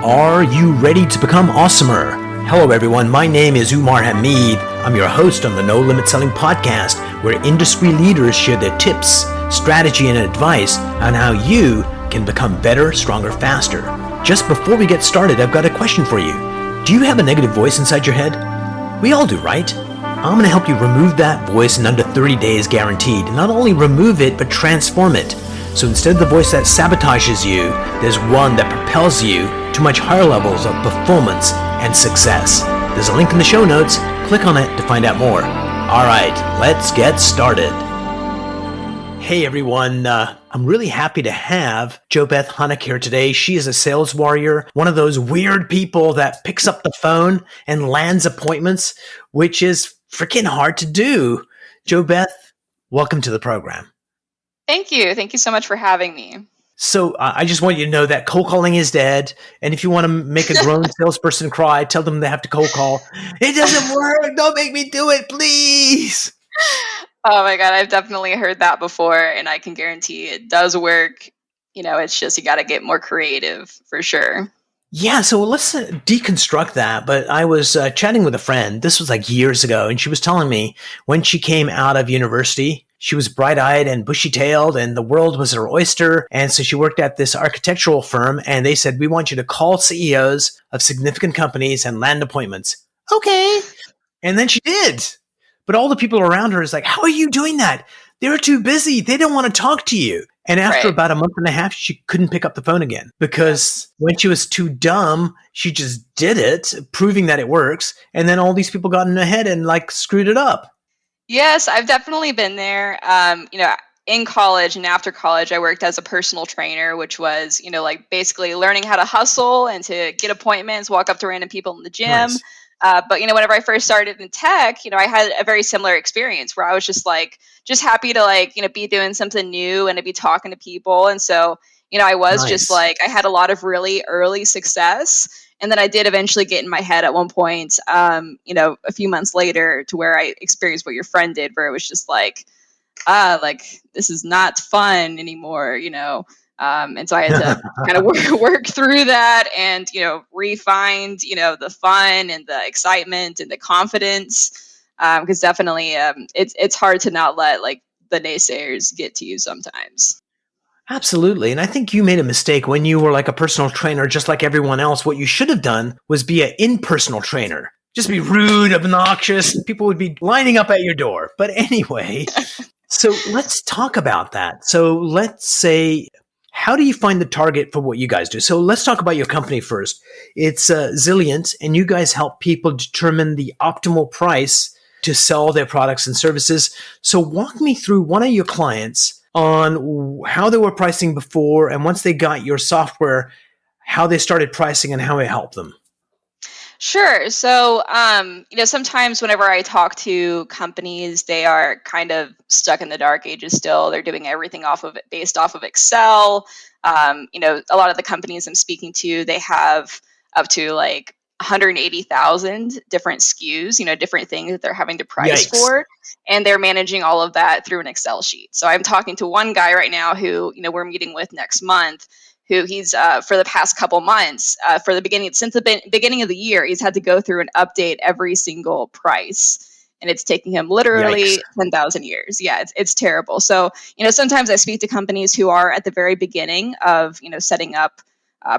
Are you ready to become awesomer? Hello everyone, my name is Umar Hamid. I'm your host on the No Limit Selling podcast, where industry leaders share their tips, strategy, and advice on how you can become better, stronger, faster. Just before we get started, I've got a question for you. Do you have a negative voice inside your head? We all do, right? I'm going to help you remove that voice in under 30 days guaranteed. Not only remove it, but transform it. So instead of the voice that sabotages you, there's one that propels you to much higher levels of performance and success. There's a link in the show notes. Click on it to find out more. All right, let's get started. Hey everyone, I'm really happy to have JoBeth Hanak here today. She is a sales warrior, one of those weird people that picks up the phone and lands appointments, which is freaking hard to do. JoBeth, welcome to the program. Thank you. Thank you so much for having me. So I just want you to know that cold calling is dead. And if you want to make a grown salesperson cry, tell them they have to cold call. It doesn't work. Don't make me do it, please. Oh my God, I've definitely heard that before, and I can guarantee it does work. You know, it's just you got to get more creative for sure. Yeah, so let's deconstruct that. But I was chatting with a friend. This was like years ago, and she was telling me when she came out of university, she was bright-eyed and bushy-tailed, and the world was her oyster. And so she worked at this architectural firm, and they said, we want you to call CEOs of significant companies and land appointments. Okay. And then she did. But all the people around her is like, how are you doing that? They're too busy. They don't want to talk to you. And after about a month and a half, she couldn't pick up the phone again because when she was too dumb, she just did it, proving that it works. And then all these people got in her head and like screwed it up. Yes, I've definitely been there. In college and after college, I worked as a personal trainer, which was, like basically learning how to hustle and to get appointments, walk up to random people in the gym. Nice. But whenever I first started in tech, I had a very similar experience where I was just happy to be doing something new and to be talking to people. And so, I was just I had a lot of really early success. And then I did eventually get in my head at one point, a few months later to where I experienced what your friend did, where it was just this is not fun anymore, and so I had to kind of work through that and, refine, the fun and the excitement and the confidence. Because definitely it's hard to not let the naysayers get to you sometimes. Absolutely. And I think you made a mistake when you were like a personal trainer, just like everyone else. What you should have done was be an in-personal trainer. Just be rude, obnoxious. People would be lining up at your door. But anyway, so let's talk about that. So let's say, how do you find the target for what you guys do? So let's talk about your company first. It's Zilliant, and you guys help people determine the optimal price to sell their products and services. So walk me through one of your clients on how they were pricing before, and once they got your software, how they started pricing and how it helped them. Sure. So, sometimes whenever I talk to companies, they are kind of stuck in the dark ages still. They're doing everything based off of Excel. A lot of the companies I'm speaking to, they have up to 180,000 different SKUs, different things that they're having to price Yikes. for. And they're managing all of that through an Excel sheet. So I'm talking to one guy right now who, we're meeting with next month, who he's for the past couple months, since the beginning of the year, he's had to go through and update every single price. And it's taking him literally 10,000 years. Yeah, it's terrible. So, sometimes I speak to companies who are at the very beginning of, setting up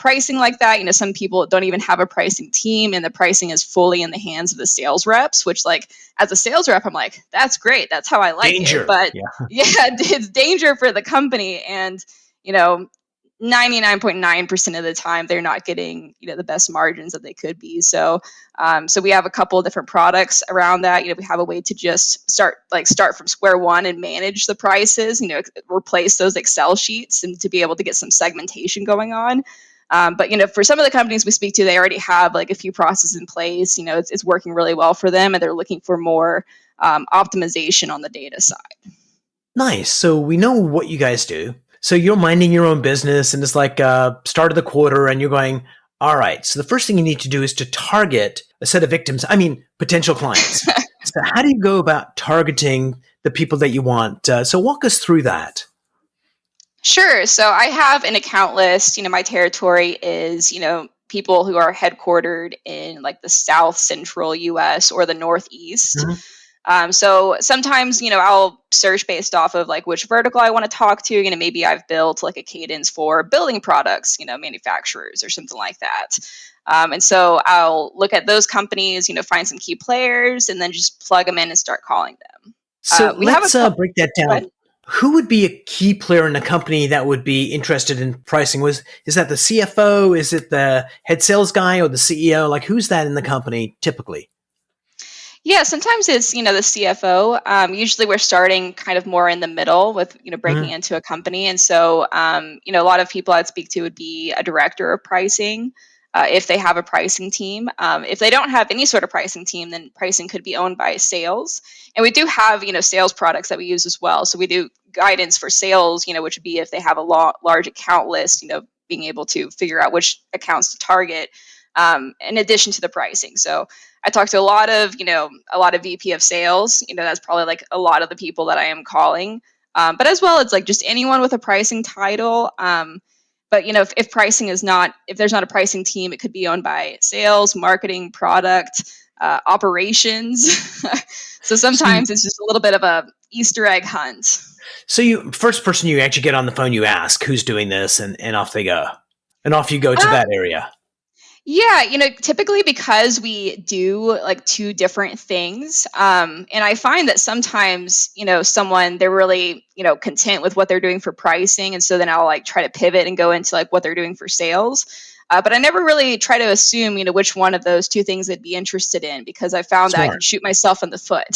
pricing like that. Some people don't even have a pricing team, and the pricing is fully in the hands of the sales reps, which as a sales rep, I'm like, that's great. That's how I like Danger. it. But it's danger for the company. And, 99.9% of the time, they're not getting, the best margins that they could be. So we have a couple of different products around that. We have a way to just start from square one and manage the prices, replace those Excel sheets and to be able to get some segmentation going on. But, for some of the companies we speak to, they already have a few processes in place. It's working really well for them, and they're looking for more optimization on the data side. Nice. So we know what you guys do. So you're minding your own business, and it's start of the quarter, and you're going, all right, so the first thing you need to do is to target a set of potential clients. So how do you go about targeting the people that you want? So walk us through that. Sure. So I have an account list. My territory is, people who are headquartered in like the South Central US or the Northeast. Mhm. So sometimes, I'll search based off of like which vertical I want to talk to. Maybe I've built like a cadence for building products, manufacturers or something like that. And so I'll look at those companies, find some key players, and then just plug them in and start calling them. So We have a let's break that Go down. ahead. Who would be a key player in a company that would be interested in pricing? Is that the CFO? Is it the head sales guy or the CEO? Like, who's that in the company typically? Yeah, sometimes it's, the CFO. Usually we're starting kind of more in the middle with, breaking Mhm. into a company. And so, a lot of people I'd speak to would be a director of pricing, if they have a pricing team. If they don't have any sort of pricing team, then pricing could be owned by sales. And we do have, sales products that we use as well. So we do guidance for sales, which would be if they have a large account list, being able to figure out which accounts to target, in addition to the pricing. So I talk to a lot of VP of sales. That's probably like a lot of the people that I am calling. But as well, it's like just anyone with a pricing title. But if pricing is not, if there's not a pricing team, it could be owned by sales, marketing, product, operations. So So, sometimes it's just a little bit of a Easter egg hunt. so you first person you actually get on the phone, you ask who's doing this, and off they go, and off you go to Um, that area. Yeah, typically because we do like two different things. And I find that sometimes, someone, they're really, content with what they're doing for pricing. And so then I'll like try to pivot and go into like what they're doing for sales. But I never really try to assume, which one of those two things they'd be interested in, because I found that I Smart, can shoot myself in the foot.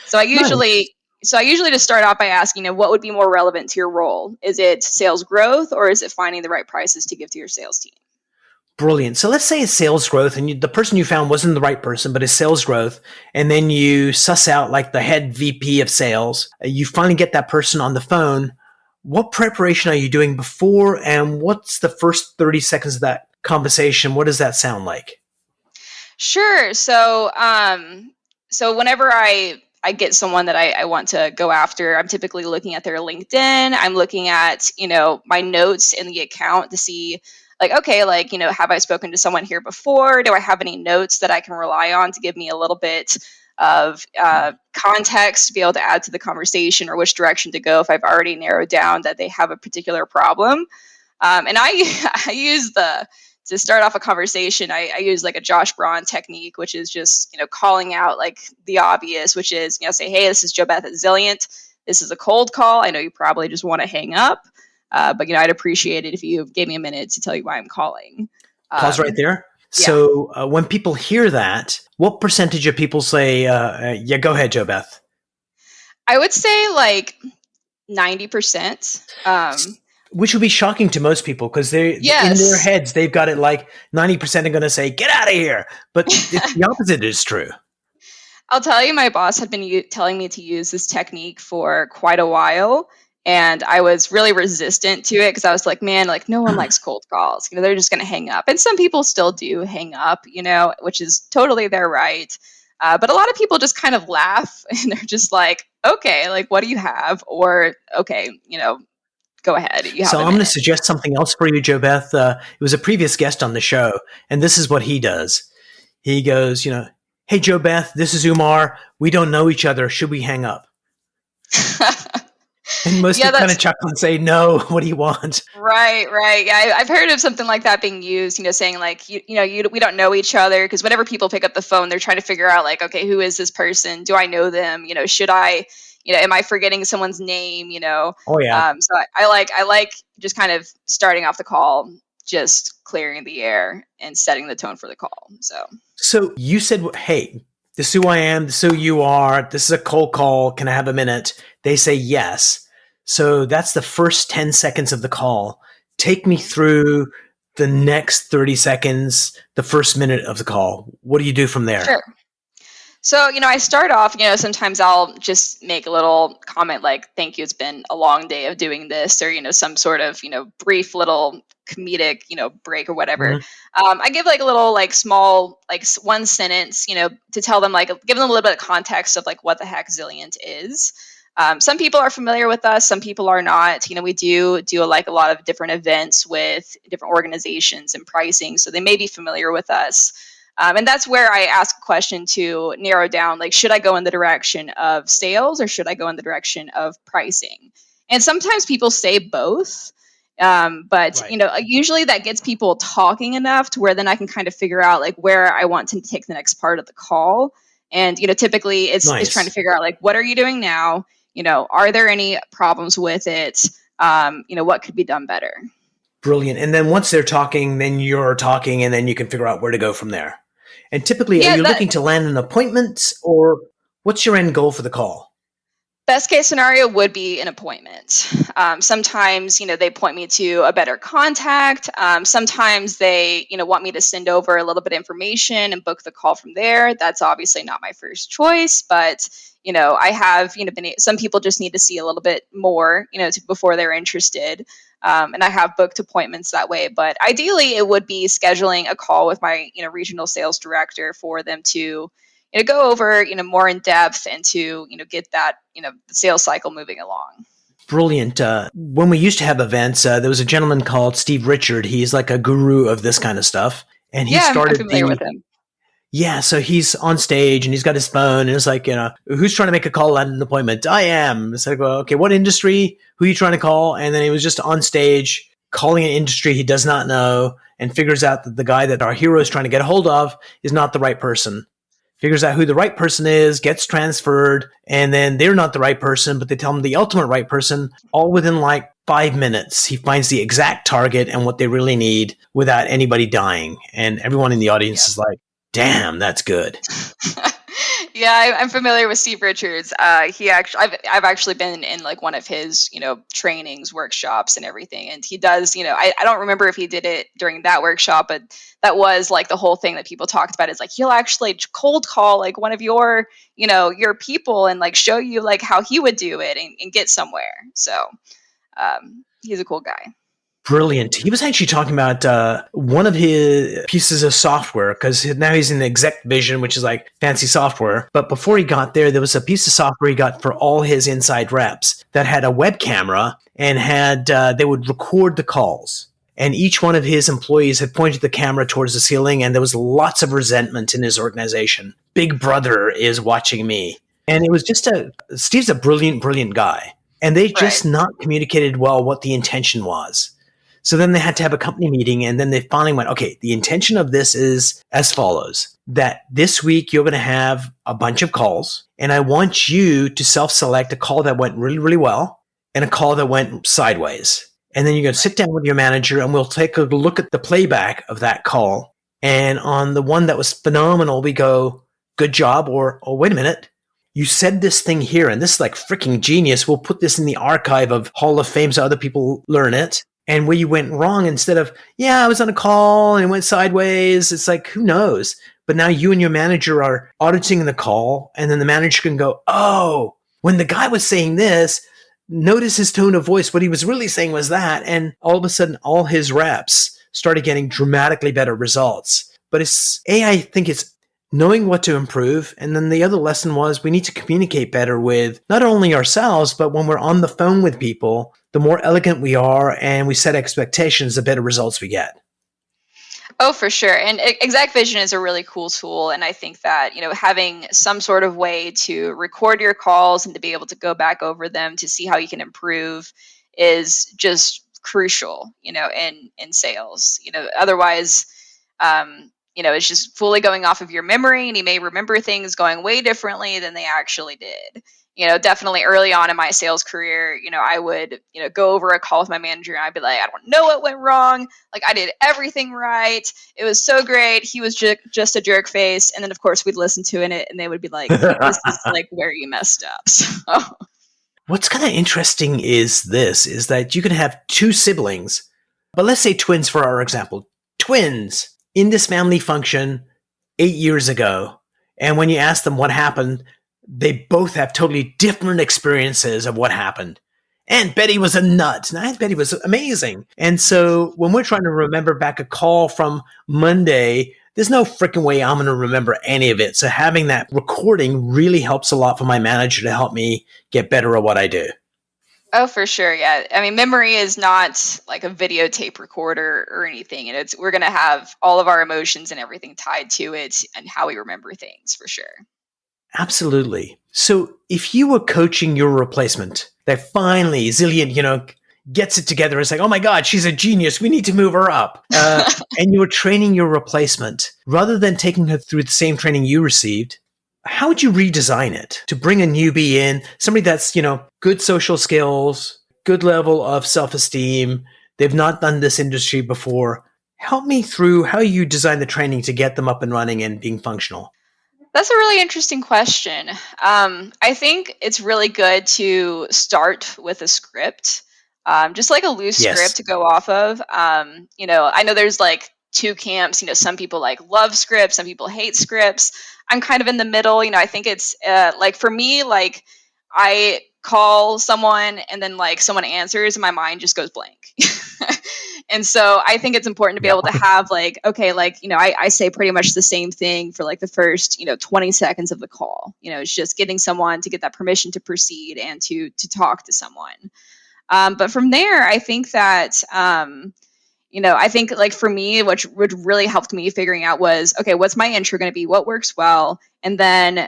so I nice, usually, so I usually just start out by asking, what would be more relevant to your role? Is it sales growth, or is it finding the right prices to give to your sales team? brilliant. So let's say it's sales growth, and the person you found wasn't the right person, but it's sales growth, and then you suss out like the head VP of sales. You finally get that person on the phone. What preparation are you doing before, and what's the first 30 seconds of that conversation? What does that sound like? Sure. So whenever I get someone that I want to go after, I'm typically looking at their LinkedIn. I'm looking at, my notes in the account to see like, okay, like, have I spoken to someone here before? Do I have any notes that I can rely on to give me a little bit of context to be able to add to the conversation, or which direction to go if I've already narrowed down that they have a particular problem? And I use the to start off a conversation, I use like a Josh Braun technique, which is just, calling out like the obvious, which is, say, hey, this is JoBeth at Zilliant. This is a cold call. I know you probably just want to hang up, but, I'd appreciate it if you gave me a minute to tell you why I'm calling. Pause right Um, there. yeah, So when people hear that, what percentage of people say, yeah, go ahead, Joe Beth? I would say like 90%. Which would be shocking to most people because they in their Yes. heads they've got it like 90% are going to say get out of here, but the opposite is true. I'll tell you, my boss had been telling me to use this technique for quite a while. And I was really resistant to it because I was like, man, like no one likes cold calls. They're just going to hang up. And some people still do hang up, which is totally their right. But a lot of people just kind of laugh and they're just like, okay, like what do you have? Or, okay, go ahead. You have So a I'm going to minute. suggest something else for you, Joe Beth. It was a previous guest on the show, and this is what he does. He goes, hey, Joe Beth, this is Umar. We don't know each other. Should we hang up? And most Yeah, people kind that's of chuckle and say, no, what do you want? right, right. Yeah, I've heard of something like that being used. Saying like we don't know each other, because whenever people pick up the phone, they're trying to figure out like, okay, who is this person? Do I know them? Should I, am I forgetting someone's name? Oh, yeah. So I like just kind of starting off the call, just clearing the air and setting the tone for the call. So So you said, hey, this is who I am. This is who you are. This is a cold call. Can I have a minute? They say yes. So that's the first 10 seconds of the call. Take me through the next 30 seconds, the first minute of the call. What do you do from there? sure. So, I start off, sometimes I'll just make a little comment like, thank you, it's been a long day of doing this, or, some sort of, brief little comedic, break or whatever. Mhm. I give like a little, like small, like one sentence, to tell them, like, give them a little bit of context of like what the heck Zilliant is. Some people are familiar with us, some people are not. We do like a lot of different events with different organizations and pricing, so they may be familiar with us. And that's where I ask a question to narrow down, like, should I go in the direction of sales or should I go in the direction of pricing? And sometimes people say both. But Right. usually that gets people talking enough to where then I can kind of figure out like where I want to take the next part of the call. And typically it's trying to Nice. figure out like, what are you doing now? Are there any problems with it? What could be done better? Brilliant. And then once they're talking, then you're talking, and then you can figure out where to go from there. And typically, are Yeah, you that looking to land an appointment, or what's your end goal for the call? best case scenario would be an appointment. Sometimes, they point me to a better contact. Sometimes they, want me to send over a little bit of information and book the call from there. That's obviously not my first choice, but I have, some people just need to see a little bit more, before they're interested. And I have booked appointments that way. But ideally, it would be scheduling a call with my, regional sales director for them to go over more in depth and to get that the sales cycle moving along. Brilliant. When we used to have events, there was a gentleman called Steve Richard. He's like a guru of this kind of stuff. And he Yeah, I'm started familiar with him. yeah, so he's on stage and he's got his phone and it's like, who's trying to make a call at an appointment? I am. It's like, well, okay, what industry? Who are you trying to call? And then he was just on stage calling an industry he does not know and figures out that the guy that our hero is trying to get a hold of is not the right person. Figures out who the right person is, gets transferred, and then they're not the right person, but they tell him the ultimate right person all within like 5 minutes. He finds the exact target and what they really need without anybody dying. And everyone in the audience is like, damn, that's good. Yeah, I'm familiar with Steve Richards. I've actually been in like one of his, trainings, workshops, and everything. And he does, I don't remember if he did it during that workshop, but that was like the whole thing that people talked about. Is like he'll actually cold call like one of your, your people and like show you like how he would do it and get somewhere. So he's a cool guy. Brilliant. He was actually talking about one of his pieces of software because now he's in Exec Vision, which is like fancy software. But before he got there was a piece of software he got for all his inside reps that had a web camera and had they would record the calls. And each one of his employees had pointed the camera towards the ceiling, and there was lots of resentment in his organization. Big brother is watching me. And it was just Steve's a brilliant, brilliant guy. And they just Right. not communicated well what the intention was. So then they had to have a company meeting, and then they finally went, okay, the intention of this is as follows, that this week you're going to have a bunch of calls, and I want you to self-select a call that went really, really well and a call that went sideways. And then you're going to sit down with your manager, and we'll take a look at the playback of that call. And on the one that was phenomenal, we go, good job, or oh, wait a minute. You said this thing here, and this is like freaking genius. We'll put this in the archive of Hall of Fame so other people learn it. And where you went wrong, instead of, yeah, I was on a call and it went sideways, it's like, who knows? But now you and your manager are auditing the call, and then the manager can go, oh, when the guy was saying this, notice his tone of voice. What he was really saying was that. And all of a sudden, all his reps started getting dramatically better results. But I think it's knowing what to improve. And then the other lesson was we need to communicate better with not only ourselves, but when we're on the phone with people, the more elegant we are and we set expectations, the better results we get. Oh, for sure. And Exec Vision is a really cool tool. And I think that, having some sort of way to record your calls and to be able to go back over them to see how you can improve is just crucial, in sales. Otherwise, it's just fully going off of your memory, and you may remember things going way differently than they actually did. Definitely early on in my sales career, I would, go over a call with my manager and I'd be like, I don't know what went wrong. Like, I did everything right. It was so great. He was just a jerk face. And then, of course, we'd listen to it and they would be like, this is like where you messed up. So. What's kind of interesting is that you can have two siblings, but let's say twins for our example. Twins in this family function 8 years ago. And when you ask them what happened, they both have totally different experiences of what happened. Aunt Betty was a nut. And Aunt Betty was amazing. And so when we're trying to remember back a call from Monday there's no freaking way I'm going to remember any of it. So having that recording really helps a lot for my manager to help me get better at what I do. Oh, for sure. Yeah. I mean, memory is not like a videotape recorder or anything. And we're going to have all of our emotions and everything tied to it and how we remember things for sure. Absolutely. So if you were coaching your replacement that finally Zillion, gets it together and say, oh my God, she's a genius. We need to move her up. And you were training your replacement rather than taking her through the same training you received. How would you redesign it to bring a newbie in, somebody that's, good social skills, good level of self-esteem. They've not done this industry before. Help me through how you design the training to get them up and running and being functional. That's a really interesting question. I think it's really good to start with a script, just like a loose script to go off of. I know there's like two camps. Some people like love scripts, some people hate scripts. I'm kind of in the middle. I think it's like for me, like I call someone and then like someone answers and my mind just goes blank. And so I think it's important to be able to have like, okay, like, I say pretty much the same thing for like the first, 20 seconds of the call. It's just getting someone to get that permission to proceed and to talk to someone. But from there, I think that, I think like for me, what really helped me figuring out was, okay, what's my intro going to be? What works well? And then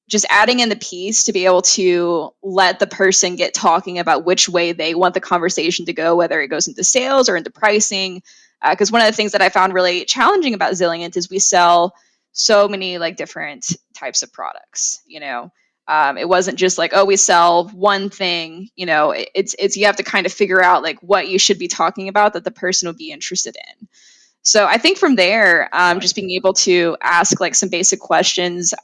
just adding in the piece to be able to let the person get talking about which way they want the conversation to go, whether it goes into sales or into pricing. Because one of the things that I found really challenging about Zilliant is we sell so many like different types of products. It wasn't just like, oh, we sell one thing. It's you have to kind of figure out like what you should be talking about that the person would be interested in. So I think from there, just being able to ask like some basic questions,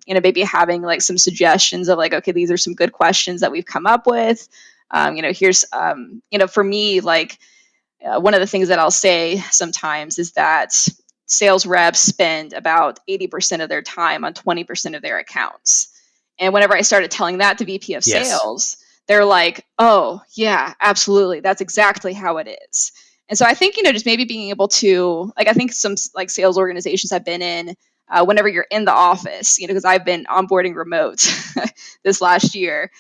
maybe having like some suggestions of like, okay, these are some good questions that we've come up with. Here's, for me, like one of the things that I'll say sometimes is that sales reps spend about 80% of their time on 20% of their accounts. And whenever I started telling that to VP of sales, they're like, oh, yeah, absolutely. That's exactly how it is. And so I think, just maybe being able to, like, I think some like sales organizations I've been in, whenever you're in the office, because I've been onboarding remote this last year,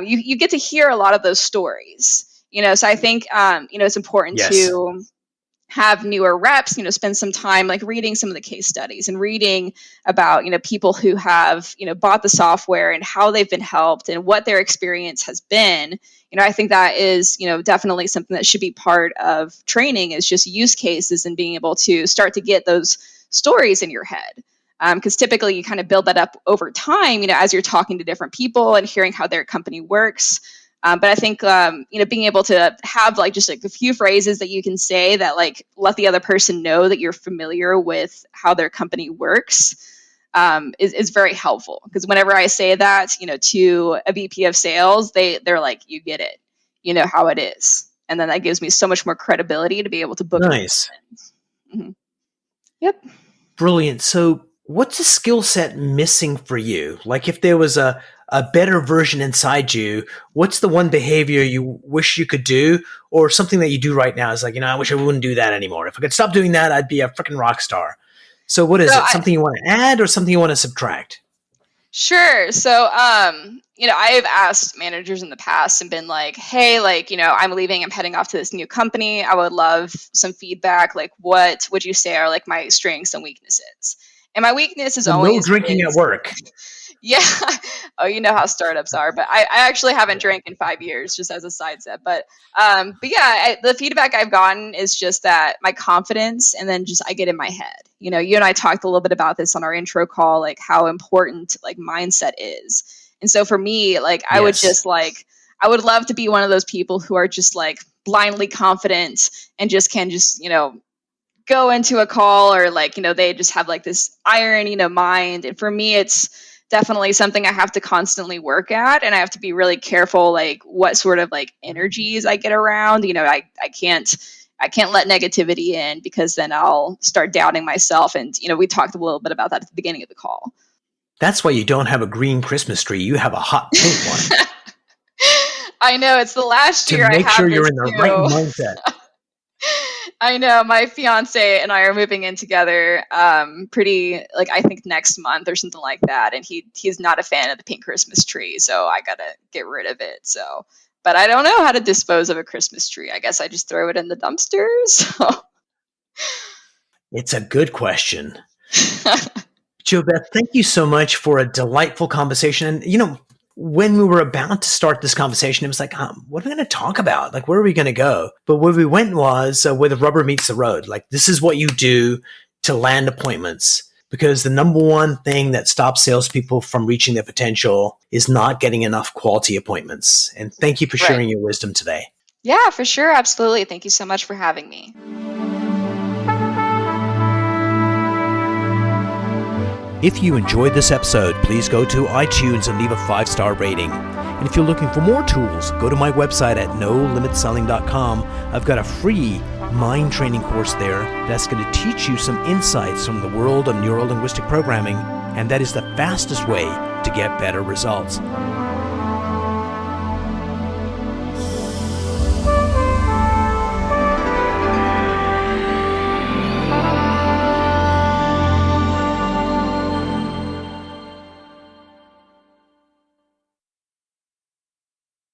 you get to hear a lot of those stories, so I think, it's important to have newer reps, spend some time like reading some of the case studies and reading about, people who have, bought the software and how they've been helped and what their experience has been. I think that is, definitely something that should be part of training is just use cases and being able to start to get those stories in your head. Because typically you kind of build that up over time, as you're talking to different people and hearing how their company works. But I think, being able to have like just like a few phrases that you can say that like let the other person know that you're familiar with how their company works is very helpful. Because whenever I say that, to a VP of sales, they're like, you get it, how it is. And then that gives me so much more credibility to be able to book. Nice. Mm-hmm. Yep. Brilliant. So what's a skill set missing for you? Like if there was a better version inside you, what's the one behavior you wish you could do, or something that you do right now is like, I wish I wouldn't do that anymore. If I could stop doing that, I'd be a freaking rock star. So what is it? Something you want to add or something you want to subtract? Sure. So, I've asked managers in the past and been like, hey, like, I'm leaving, I'm heading off to this new company. I would love some feedback. Like, what would you say are like my strengths and weaknesses? And my weakness is always no drinking at work. Yeah. Oh, you know how startups are, but I actually haven't drank in 5 years, just as a side step. But yeah, the feedback I've gotten is just that my confidence, and then just I get in my head. You and I talked a little bit about this on our intro call, like how important like mindset is. And so for me, like I would just like I would love to be one of those people who are just like blindly confident and just can just go into a call, or like they just have like this iron mind. And for me, it's definitely something I have to constantly work at, and I have to be really careful like what sort of like energies I get around. I can't let negativity in, because then I'll start doubting myself. And we talked a little bit about that at the beginning of the call. That's why you don't have a green Christmas tree. You have a hot pink one. I know, it's the last year to make I have sure you're this in the right mindset. I know my fiance and I are moving in together pretty like I think next month or something like that, and he's not a fan of the pink Christmas tree, so I gotta get rid of it. So but I don't know how to dispose of a Christmas tree. I guess I just throw it in the dumpster. So It's a good question. JoBeth, thank you so much for a delightful conversation. And, when we were about to start this conversation, it was like, what are we going to talk about? Like, where are we going to go? But where we went was where the rubber meets the road. Like, this is what you do to land appointments. Because the number one thing that stops salespeople from reaching their potential is not getting enough quality appointments. And thank you for sharing your wisdom today. Yeah, for sure. Absolutely. Thank you so much for having me. If you enjoyed this episode, please go to iTunes and leave a 5-star rating. And if you're looking for more tools, go to my website at nolimitselling.com. I've got a free mind training course there that's going to teach you some insights from the world of neuro-linguistic programming, and that is the fastest way to get better results.